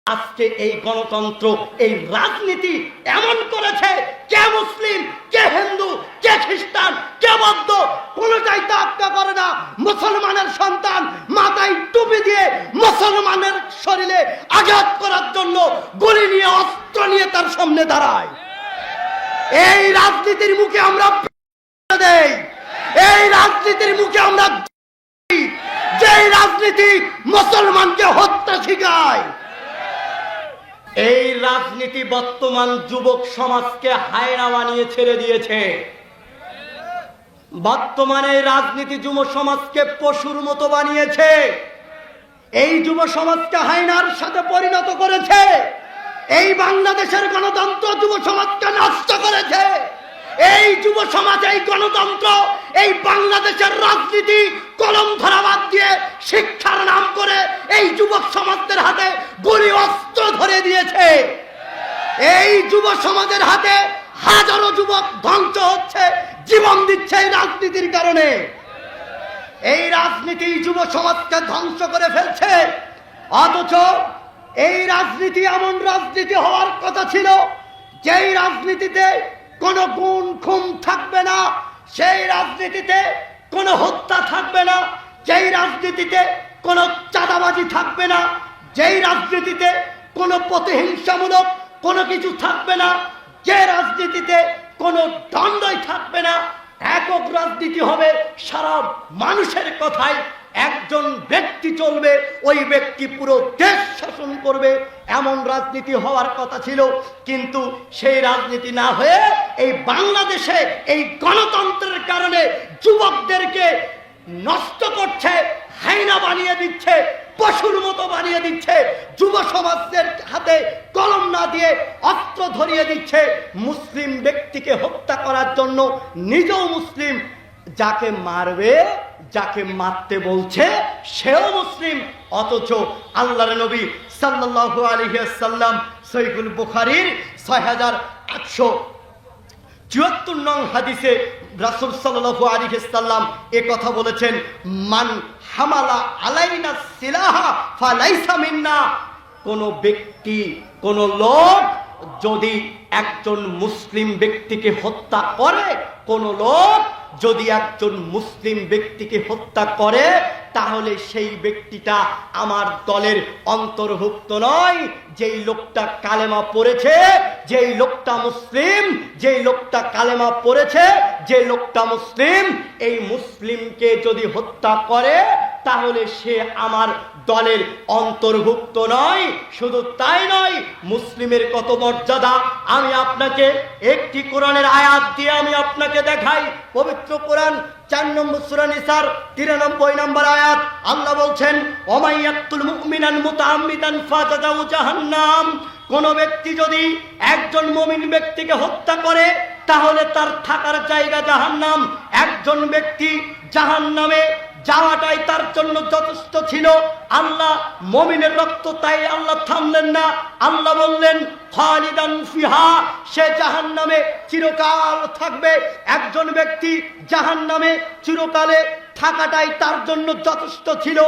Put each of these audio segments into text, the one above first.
আজকে এই গণতন্ত্র, এই রাজনীতি এমন করেছে, কে মুসলিম, কে হিন্দু, কে খ্রিস্টান, কে বৌদ্ধ, কোনটাই তোয়াক্কা করে না। মুসলমানের সন্তান মাথায় টুপি দিয়ে মুসলমানের শরীরে আঘাত করার জন্য গুলি নিয়ে, অস্ত্র নিয়ে তার সামনে দাঁড়ায়। এই রাজনীতির মুখে আমরা দেই, এই রাজনীতির মুখে আমরা, যে রাজনীতি মুসলমানকে হত্যা শিখায়, এই রাজনীতি বর্তমান যুবক সমাজকে হায়না বানিয়ে ছেড়ে দিয়েছে। বর্তমানে রাজনীতি যুব সমাজকে পশুর মতো বানিয়েছে। এই যুব সমাজকে হায়নার সাথে পরিণত করেছে। এই বাংলাদেশের গণতন্ত্র যুব সমাজকে নষ্ট করেছে। এই যুব সমাজ, এই গণতন্ত্র, এই বাংলাদেশের রাজনীতি কলম ধরা বাদ দিয়ে শিক্ষার নাম করে এই যুবক সমাজদের হাতে গুলি অস্ত্র ধরে দিয়েছে। এই যুব সমাজের হাতে হাজারো যুবক ধ্বংস হচ্ছে, জীবন দিচ্ছে এই রাজনীতির কারণে। এই রাজনীতি যুব সমাজকে ধ্বংস করে ফেলছে। অথচ এই রাজনীতি এমন রাজনীতি হওয়ার কথা ছিল, যেই রাজনীতিতে কোনো গুণ খুন থাকবে না, সেই রাজনীতিতে কোনো হত্যা থাকবে না, যেই রাজনীতিতে কোনো চাঁদাবাজি থাকবে না, যেই রাজনীতিতে কোনো প্রতিহিংসামূলক কোনো কিছু থাকবে না, যে রাজনীতিতে কোনো দ্বন্দ্বই থাকবে না। একক রাজনীতি হবে, সারা মানুষের কথায় একজন ব্যক্তি চলবে, ওই ব্যক্তি পুরো দেশ শাসন করবে, এমন রাজনীতি হওয়ার কথা ছিল। কিন্তু সেই রাজনীতি না হয়ে এই বাংলাদেশে এই গণতন্ত্রের কারণে যুবকদেরকে নষ্ট করছে, হায়না বানিয়ে দিচ্ছে, পশুর মতো বানিয়ে দিচ্ছে। যুব সমাজের হাতে কলম না দিয়ে অস্ত্র ধরিয়ে দিচ্ছে মুসলিম ব্যক্তিকে হত্যা করার জন্য। নিজেও মুসলিম, যাকে মারবে, যাকে মারতে বলছে সেও মুসলিম। অথচ আল্লাহর নবী সাল্লাল্লাহু আলাইহি ওয়াসাল্লাম সহিহুল বুখারীর 6874 নং হাদিসে রাসূল সাল্লাল্লাহু আলাইহি ওয়াসাল্লাম এ কথা বলেছেন, মান হামালা আলাইনা সিলাহা ফালাইসা মিন্না। কোন ব্যক্তি, কোন লোক যদি একজন মুসলিম ব্যক্তিকে হত্যা করে, কোন লোক যদি একজন মুসলিম ব্যক্তিকে হত্যা করে, তাহলে সেই ব্যক্তিটা আমার দলের অন্তর্ভুক্ত নয়। যেই লোকটা কালেমা পড়েছে, যেই লোকটা মুসলিম, যেই লোকটা কালেমা পড়েছে, যে লোকটা মুসলিম, এই মুসলিমকে যদি হত্যা করে তাহলে সে আমার দলের অন্তর্ভুক্ত নয়। শুধু তাই নয়, মুসলিমের কত মর্যাদা আমি আপনাকে একটি কোরআনের আয়াত দিয়ে আমি আপনাকে দেখাই। পবিত্র কোরআন 4 নম্বর সূরা নিসার 93 নম্বর আয়াত, আল্লাহ বলছেন, ওমাইয়াতুল মুমিনান মুতাআম্মিদান ফাজাযাউ জাহান্নাম। কোন ব্যক্তি যদি একজন মুমিন ব্যক্তিকে হত্যা করে তাহলে তার থাকার জায়গা জাহান্নাম। একজন ব্যক্তি জাহান্নামে যাওয়াটাই তার জন্য যথেষ্ট ছিল। আল্লাহ মুমিনের রক্ত, তাই আল্লাহ থামলেন না। আল্লাহ বললেন, খালিদান ফিহা, সে জাহান্নামে চিরকাল থাকবে। একজন ব্যক্তি জাহান্নামে চিরকালে থাকাটাই তার জন্য যথেষ্ট ছিল,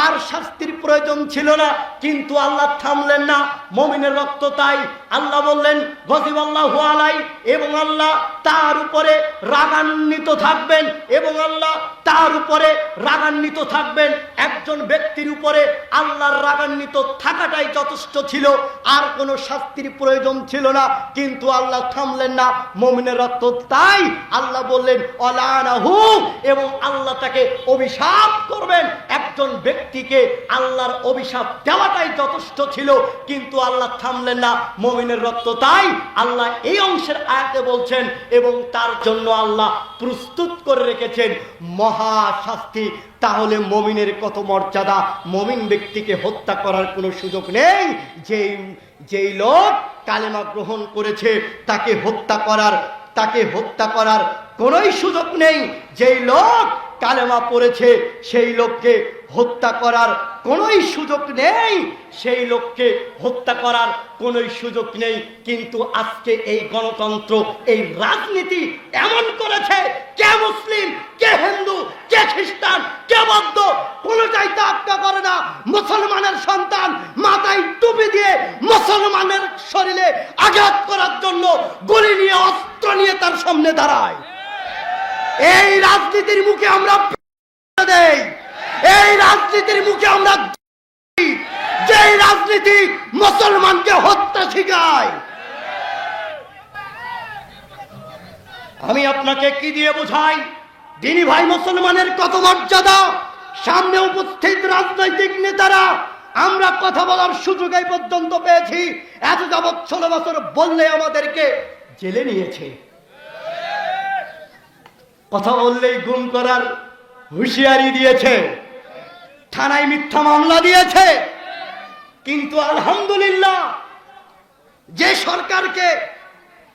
আর শাস্তির প্রয়োজন ছিল না। কিন্তু আল্লাহ থামলেন না, মুমিনের রক্ত, তাই আল্লাহ বললেন, গযিবাল্লাহু আলাইহি, এবং আল্লাহ তার উপরে রাগান্বিত থাকবেন, এবং আল্লাহ তার উপরে রাগান্বিত থাকবেন। একজন ব্যক্তির উপরে আল্লাহর রাগান্বিত থাকাটাই যথেষ্ট ছিল, আর কোনো শাস্তির প্রয়োজন ছিল না। কিন্তু আল্লাহ থামলেন না, মুমিনের রক্ত, তাই আল্লাহ বললেন অলানাহু, এবং আল্লাহ তাকে অভিশাপ করবেন। একজন ব্যক্তিকে আল্লাহর অভিশাপ দেওয়াটাই যথেষ্ট ছিল, কিন্তু আল্লাহ থামলেন না, মুমিনের রক্ত, তাই আল্লাহ এই অংশের আয়াতে বলছেন, এবং তার জন্য আল্লাহ প্রস্তুত করে রেখেছেন মহা শাস্তি। তাহলে মুমিনের কত মর্যাদা! মুমিন ব্যক্তিকে হত্যা করার কোনো সুযোগ নেই। যেই লোক কালেমা গ্রহণ করেছে তাকে হত্যা করার কোনোই সুযোগ নেই। যেই লোক কালেমা পড়েছে সেই লোককে হত্যা করার কোনোই সুযোগ নেই, সেই লোককে হত্যা করার কোনোই সুযোগ নেই। কিন্তু আজকে এই গণতন্ত্র, এই রাজনীতি এমন করেছে, কে মুসলিম, কে হিন্দু, কে খ্রিস্টান, কে বৌদ্ধ, কোনোটাই তাক্কা করে না। মুসলমানের সন্তান মাথায় টুপি দিয়ে মুসলমানের শরীরে আঘাত করার জন্য গুলি নিয়ে, অস্ত্র নিয়ে তার সামনে দাঁড়ায়। এই রাজনীতির মুখে আমরা দেই, এই রাজনীতির মুখে আমরা, যে রাজনীতি মুসলমানকে হত্যা শিখায়। আমি আপনাকে কি দিয়ে বোঝাই? দিনী ভাই মুসলমানের কত মর্যাদা। সামনে উপস্থিত রাজনৈতিক নেতারা, আমরা কথা বলার সুযোগ এই পর্যন্ত পেয়েছি, এত যাবৎ 16 বছর বললে আমাদেরকে জেলে নিয়েছে, কথা বললেই গুম করার হুঁশিয়ারি দিয়েছে, থানায় মিথ্যা মামলা দিয়েছে। কিন্তু আলহামদুলিল্লাহ, যে সরকারকে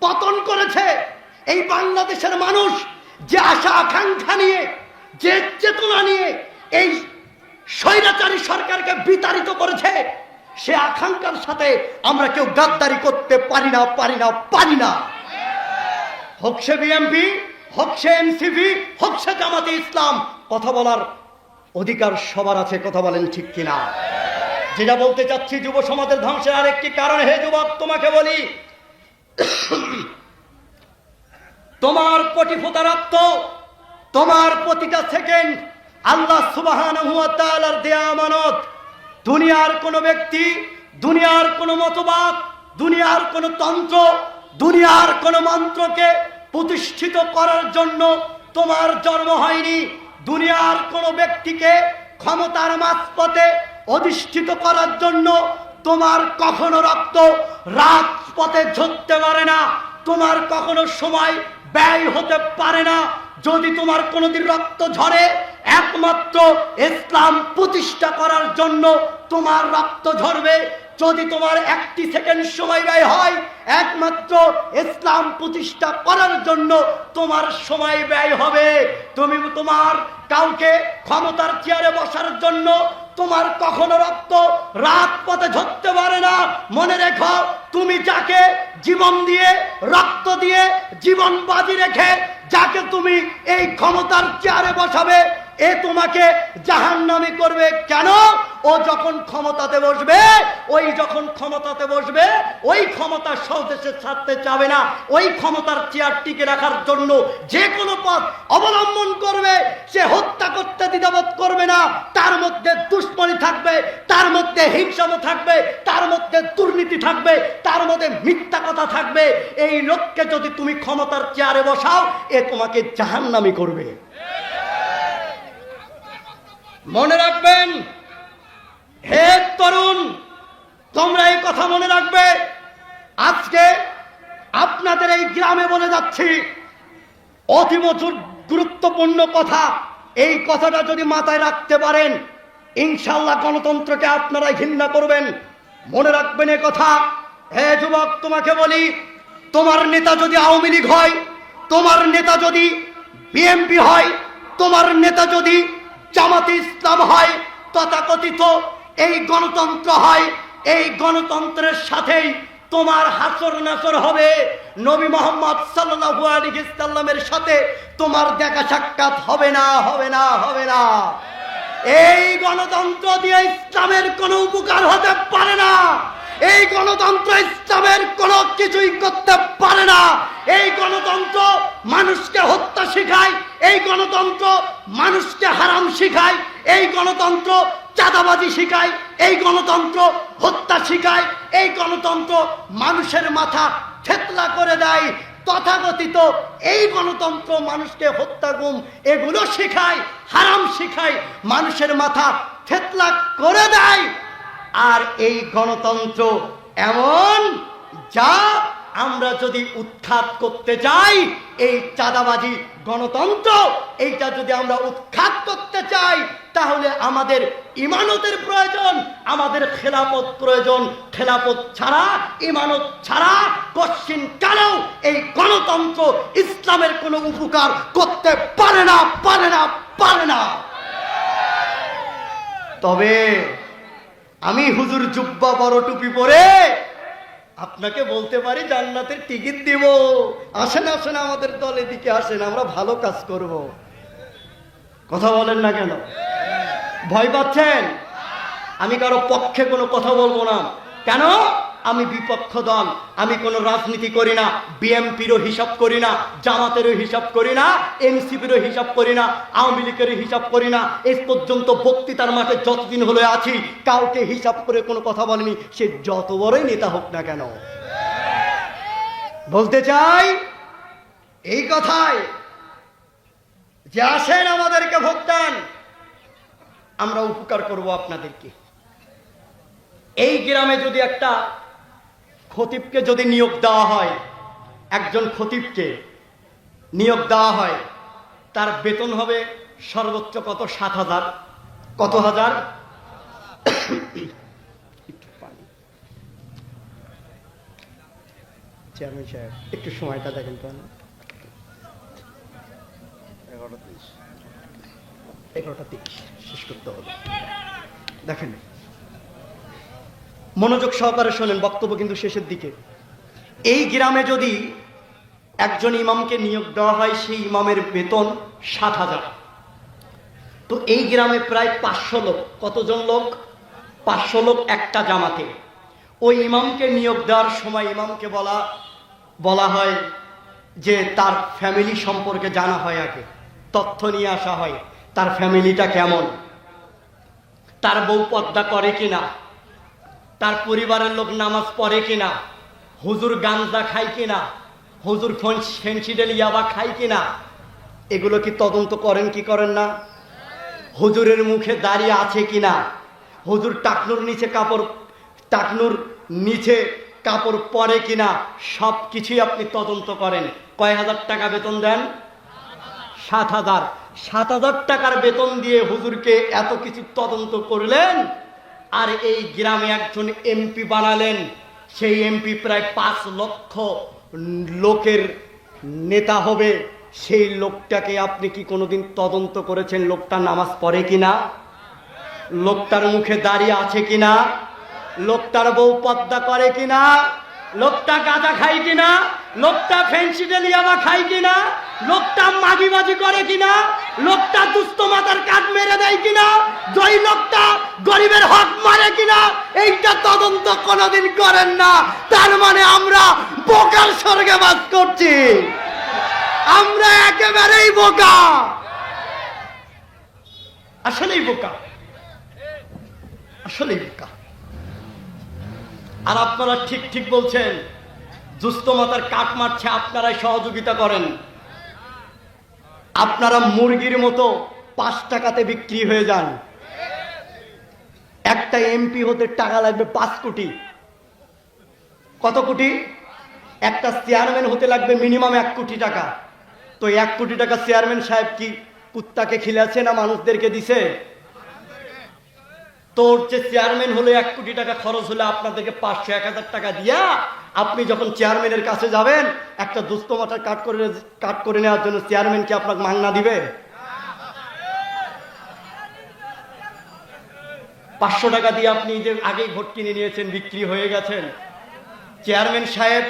পতন করেছে এই বাংলাদেশের মানুষ, যে আশা আকাঙ্ক্ষা নিয়ে, যে চেতনা নিয়ে এই স্বৈরাচারী সরকারকে বিতাড়িত করেছে, সে আকাঙ্ক্ষার সাথে আমরা কেউ গাদ্দারি করতে পারি না, পারি না, পারি না। হোক সে বিএনপি, হোক সে এনসিপি, হোক সে জামাতে ইসলাম, কথা বলার অধিকার সবার আছে। কথা বলেন ঠিক কিনা? যেটা বলতে চাচ্ছি, যুব সমাজের ধ্বংসের আরেকটি কারণ। হে যুবক, তোমাকে বলি, তোমার কোটি ফোঁটা রক্ত, তোমার প্রতিটা সেকেন্ড আল্লাহ সুবহানাহু ওয়া তাআলার দেয়া আমানত। দুনিয়ার কোন ব্যক্তি, দুনিয়ার কোন মতবাদ, দুনিয়ার কোন তন্ত্র, দুনিয়ার কোন মন্ত্রকে প্রতিষ্ঠিত করার জন্য তোমার জন্ম হয়নি। দুনিয়ার কোন ব্যক্তিকে ক্ষমতার মাঝপথে অধিষ্ঠিত করার জন্য তোমার কখনো রক্ত রাজপথে ঝরতে পারে না, তোমার কখনো সময় ব্যয় হতে পারে না। যদি তোমার কোনোদিন রক্ত ঝরে, একমাত্র ইসলাম প্রতিষ্ঠা করার জন্য তোমার রক্ত ঝরবে। যদি তোমার একটি সেকেন্ড সময় ব্যয় হয়, একমাত্র ইসলাম প্রতিষ্ঠা করার জন্য তোমার সময় ব্যয় হবে। তুমি তোমার কাউকে ক্ষমতার চেয়ারে বসার জন্য তোমার কখনো রক্ত রাজপথে ঝরতে পারে না। মনে রেখো, তুমি যাকে জীবন দিয়ে, রক্ত দিয়ে, জীবন বাজি রেখে যাকে তুমি এই ক্ষমতার চেয়ারে বসাবে, এ তোমাকে জাহান্নামী করবে। কেন? ও যখন ক্ষমতাতে বসবে, ওই ক্ষমতা সহজে ছাড়তে চাবে না। ওই ক্ষমতার চেয়ার টিকে রাখার জন্য যে কোনো পথ অবলম্বন করবে। সে হত্যা করতে দ্বিধাবোধ করবে না। তার মধ্যে দুশ্মনী থাকবে, তার মধ্যে হিংসা থাকবে, তার মধ্যে দুর্নীতি থাকবে, তার মধ্যে মিথ্যা কথা থাকবে। এই লোককে যদি তুমি ক্ষমতার চেয়ারে বসাও, এ তোমাকে জাহান্নামী করবে। মনে রাখবেন, হে তরুণ, তোমরা এই কথা মনে রাখবে। আজকে আপনাদের এই গ্রামে বলে যাচ্ছি অতীব গুরুত্বপূর্ণ কথা। এই কথাটা যদি মাথায় রাখতে পারেন, ইনশাআল্লাহ গণতন্ত্রকে আপনারা ঘৃণা করবেন। মনে রাখবেন এ কথা। হে যুবক, তোমাকে বলি, তোমার নেতা যদি আওয়ামী লীগ হয়, তোমার নেতা যদি বিএনপি হয়, তোমার নেতা যদি জামাতে ইসলাম হয়, তথাকথিত এই গণতন্ত্র হয়, এই গণতন্ত্রের সাথেই তোমার হাসর নাসর হবে। নবী মুহাম্মদ সাল্লাল্লাহু আলাইহি ওয়াসাল্লামের সাথে তোমার দেখা সাক্ষাৎ হবে না, হবে না, হবে না। এই গণতন্ত্র দিয়ে ইসলামের কোনো উপকার হতে পারে না। এই গণতন্ত্র ইসলামের কোনো কিছুই করতে পারে না। এই গণতন্ত্র মানুষকে হত্যা শিখায়, এই গণতন্ত্র মানুষকে হারাম শিখায়, এই গণতন্ত্র চাঁদাবাজি শিখায়, এই গণতন্ত্র হত্যা শিখায়, এই গণতন্ত্র মানুষের মাথা থেতলা করে দেয়। তথাকথিত এই গণতন্ত্র মানুষকে হত্যা, গুম এগুলো শিখায়, হারাম শিখায়, মানুষের মাথা থেতলা করে দেয়। আর এই গণতন্ত্র এমন, যা আমরা যদি উৎখাত করতে চাই, এই চাঁদাবাজি গণতন্ত্র, এইটা যদি আমরা উৎখাত করতে চাই, তাহলে আমাদের ইমানতের প্রয়োজন, আমাদের খেলাফত প্রয়োজন। খেলাফত ছাড়া, ইমানত ছাড়া কশ্চিন কালেও এই গণতন্ত্র ইসলামের কোনো উপকার করতে পারে না, পারে না, পারে না। তবে আমি হুজুর জুব্বা বড় টুপি পরে আপনাকে বলতে পারি জান্নাতের টিকিট দিব। আসেন আসেন আমাদের দলের দিকে আসেন, আমরা ভালো কাজ করব। কথা বলেন না কেন? ভয় পাচ্ছেন? আমি কারো পক্ষে কোনো কথা বলবো না। কেন? আমি বিপক্ষ দল, আমি কোনো রাজনীতি করি না, বিএমপিরও হিসাব করি না, জামাতেরও হিসাব করি না, এনসিপিরও হিসাব করি না, আওয়ামী লীগেরও হিসাব করি না। এই পর্যন্ত বক্তৃতার মাঠে যতদিন হলো আছি কাউকে হিসাব করে কোনো কথা বলেনি, সে যত বড়ই নেতা হোক না কেন। বলতে চাই এই কথায় যে আসেন আমাদেরকে ভোট দেন, আমরা উপকার করব আপনাদেরকে। এই গ্রামে যদি একটা খতিবকে যদি নিয়োগ দেওয়া হয়, একজন খতিবকে নিয়োগ দেওয়া হয়, তার বেতন হবে সর্বোচ্চ কত? 7,000। কত হাজার? চেয়ারম্যান সাহেব একটু সময়টা দেখেন তো। 11:30 শেষ করতে হবে। দেখেন, মনোযোগ সহকারে শোনেন, বক্তব্য কিন্তু শেষের দিকে। এই গ্রামে যদি একজন ইমামকে নিয়োগ দেওয়া হয়, সেই ইমামের বেতন 7,000। তো এই গ্রামে প্রায় 500 লোক। কতজন লোক? 500 লোক একটা জামাতে। ওই ইমামকে নিয়োগ দেওয়ার সময় ইমামকে বলা হয় যে তার ফ্যামিলি সম্পর্কে জানা হয়, আগে তথ্য নিয়ে আসা হয়, তার ফ্যামিলিটা কেমন, তার বউ পর্দা করে কিনা, তার পরিবারের লোক নামাজ পড়ে কিনা, হুজুর গাঞ্জা খায় কিনা, হুজুর ফেন্সিডেল ইয়াবা খায় কিনা, এগুলো কি তদন্ত করেন কি করেন না? হুজুরের মুখে দাঁড়িয়ে আছে কিনা, হুজুর টাকনুর নিচে কাপড় পরে কিনা, সব কিছুই আপনি তদন্ত করেন। কয় হাজার টাকা বেতন দেন? 7,000। 7,000 টাকার বেতন দিয়ে হুজুরকে এত কিছু তদন্ত করলেন, আর এই গ্রামে একজন এমপি বানালেন। সেই এমপি প্রায় 5 লক্ষ লোকের নেতা হবে। সেই লোকটাকে আপনি কি কোনোদিন তদন্ত করেছেন? লোকটা নামাজ পড়ে কিনা, লোকটার মুখে দাঁড়িয়ে আছে কিনা, লোকটার বউ পর্দা করে কিনা, লোকটা গাঁজা খায় কিনা, লোকটা ফেন্সিডেল ইয়াবা খায় কিনা, লোকটা মাগিবাজি করে কিনা, লোকটা দুস্থ মাতার কাঠ মেরে দেয় কিনা, জয় লোকটা গরিবের হক মারে কিনা, এইটা তদন্ত কোনোদিন করেন না। তার মানে আমরা বোকার স্বর্গে বাস করছি। আমরা একেবারেই বোকা, আসলেই বোকা, আসলেই বোকা। আর আপনারা ঠিক ঠিক বলছেন, দুস্থ মাতার কাঠ মারছে, আপনারাই সহযোগিতা করেন। আপনারা মুরগির মতো 5 টাকাতে বিক্রি হয়ে যান। একটা এমপি হতে টাকা লাগবে 5 কোটি। কত কোটি? একটা চেয়ারম্যান হতে লাগবে মিনিমাম 1 কোটি টাকা। তো 1 কোটি টাকা চেয়ারম্যান সাহেব কি কুত্তাকে খিলাছে না মানুষদেরকে দিছে? তোর যে চেয়ারম্যান হলে 1 কোটি টাকা খরচ হলে আপনাদেরকে 500-1000 টাকা দিয়া আপনি যখন চেয়ারম্যানের কাছে যাবেন, একটা দুস্থ মাথার কাট করে নেওয়ার জন্য চেয়ারম্যান কি আপনাকে মাংনা দিবে? 500 টাকা দিয়ে আপনি যে আগেই ভোট কিনে নিয়েছেন, বিক্রি হয়ে গেছেন। চেয়ারম্যান সাহেব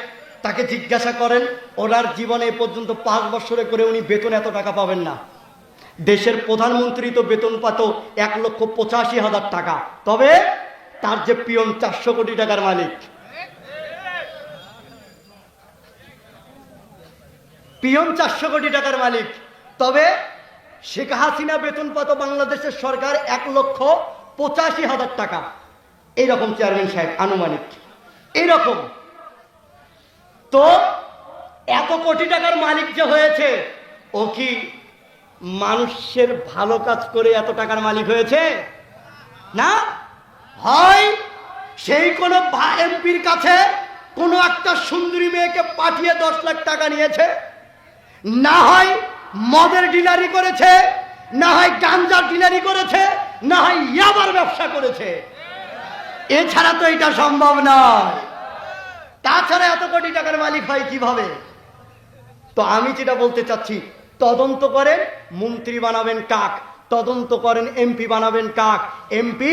তাকে জিজ্ঞাসা করেন, ওনার জীবনে এ পর্যন্ত 5 বছরে করে উনি বেতন এত টাকা পাবেন না। দেশের প্রধানমন্ত্রী তো বেতন পাত 1,85,000 টাকা। তবে তার যে পিয়ন 400 কোটি টাকার মালিক, পিয়ন 400 কোটি টাকার মালিক। তবে শেখ হাসিনা বেতন পাত বাংলাদেশের সরকার 1,85,000 টাকা। এইরকম চেয়ারম্যান সাহেব আনুমানিক এইরকম। তো এত কোটি টাকার মালিক যে হয়েছে, ও কি মানুষের ভালো কাজ করে এত টাকার মালিক হয়েছে? না। হয় সেই কোন এমপির কাছে কোনো একটা সুন্দরী মেয়েকে পাঠিয়ে 10 লাখ টাকা নিয়েছে, না হয় মদের ডিলারি করেছে, না হয় গাঞ্জার ডিলারি করেছে, না হয় ইয়াবার ব্যবসা করেছে। এছাড়া তো এটা সম্ভব নয়। তাছাড়া এত কোটি টাকার মালিক হয় কিভাবে? তো আমি যেটা বলতে চাচ্ছি, তদন্ত করেন, মন্ত্রী বানাবেন কাক, তদন্ত করেন এমপি বানাবেন কাক। এমপি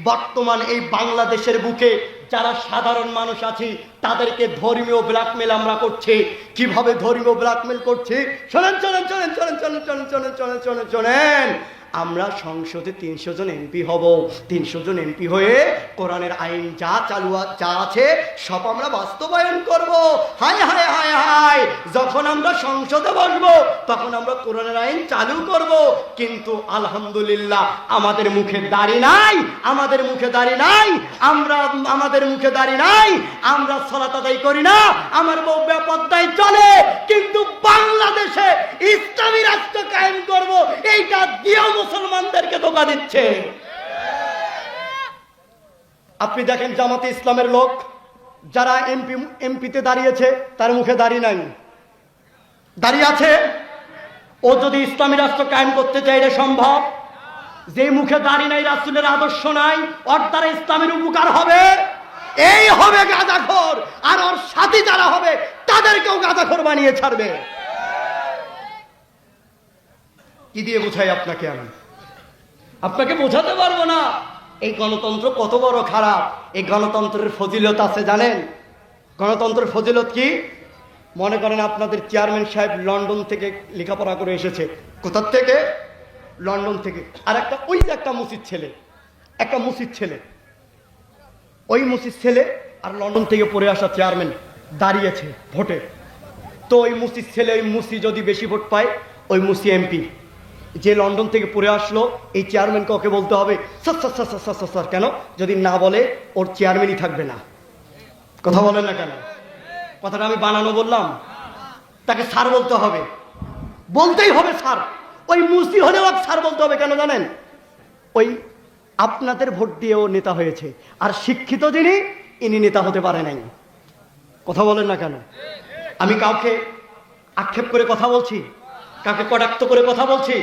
বর্তমান এই বাংলাদেশের বুকে যারা সাধারণ মানুষ আছি তাদেরকে ধর্মীয় ব্ল্যাকমেল আমরা করছি। কিভাবে ধর্মীয় ব্ল্যাকমেল করছি? শোনেন শোনেন শোনেন শোনেন শোনেন শোনেন শোনেন শোনেন শোনেন শোনেন আমরা সংসদে 300 জন এমপি হব। 300 জন এমপি হয়ে কোরআনের আইন যা যা আছে সব আমরা বাস্তবায়ন করব। হায় হায় হায় হায়, যখন আমরা সংসদে বসবো তখন আমরা কোরআনের আইন চালু করব। কিন্তু আলহামদুলিল্লাহ আমাদের মুখে দাড়ি নাই, আমাদের মুখে দাড়ি নাই, আমাদের মুখে দাড়ি নাই, আমরা সালাত আদায় করি না, আমার বউ বেপরদায় চলে, কিন্তু বাংলাদেশে ইসলামী রাষ্ট্র কায়েম করব এইটা দিয়েও মুসলমানদেরকে ধোঁকা দিচ্ছে। আপনি দেখেন জামাতে ইসলামের লোক যারা এমপিতে দাঁড়িয়েছে তার মুখে দাড়ি নাই, দাঁড়িয়ে আছে। ও যদি ইসলামী রাষ্ট্র কায়েম করতে চাই এটা সম্ভব। যে মুখে দাড়ি নাই, রাসূলের আদর্শ নাই, ওর দ্বারা ইসলামের উপকার হবে? এই হবে গাঁজাখোর, আর ওর সাথী যারা হবে তাদেরকেও গাঁজাখোর বানিয়ে ছাড়বে। কি দিয়ে বোঝাই আপনাকে? আমি আপনাকে বোঝাতে পারবো না এই গণতন্ত্র কত বড় খারাপ। এই গণতন্ত্রের ফজিলত আছে জানেন? গণতন্ত্রের ফজিলত কি? মনে করেন আপনাদের চেয়ারম্যান সাহেব লন্ডন থেকে লেখাপড়া করে এসেছে। কোথার থেকে? লন্ডন থেকে। আর একটা ওই যে একটা মুসিদ ছেলে, একটা মুসিদ ছেলে, ওই মুসিদ ছেলে আর লন্ডন থেকে পড়ে আসা চেয়ারম্যান দাঁড়িয়েছে ভোটে। তো ওই মুসিদ ছেলে, ওই মুসি যদি বেশি ভোট পায়, ওই মুসি এমপি। যে লন্ডন থেকে পড়ে আসলো এই চেয়ারম্যানকে ওকে বলতে হবে sir sir sir sir sir sir. কেন? যদি না বলে ওর চেয়ারম্যানই থাকবে না। কথা বলেন না কেন? কথাটা আমি বানানো বললাম? তাকে স্যার বলতে হবে, বলতেই হবে স্যার। ওই মুসি হলেও স্যার বলতে হবে। কেন জানেন? ওই আপনাদের ভোট দিয়েও নেতা হয়েছে, আর শিক্ষিত যিনি ইনি নেতা হতে পারে নাই। কথা বলেন না কেন? আমি কাউকে আক্ষেপ করে কথা বলছি, কাকে কটাক্ত করে কথা বলছি?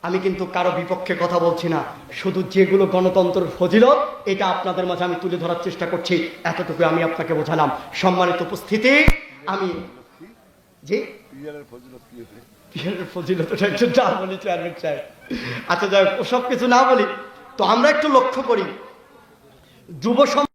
আমি কিন্তু কারো বিপক্ষে কথা বলছি না। শুধু যেগুলো গণতন্ত্রের ফজিলত এটা আপনাদের মাঝে আমি তুলে ধরার চেষ্টা করছি, এতটুকু আমি আপনাকে বোঝালাম। সম্মানিত উপস্থিতি, আমি যে পিয়ারের ফজিলতটা একটু যা বলি চেয়ারম্যান সাহেব, আচ্ছা যাই ওসব কিছু না বলি, তো আমরা একটু লক্ষ্য করি যুব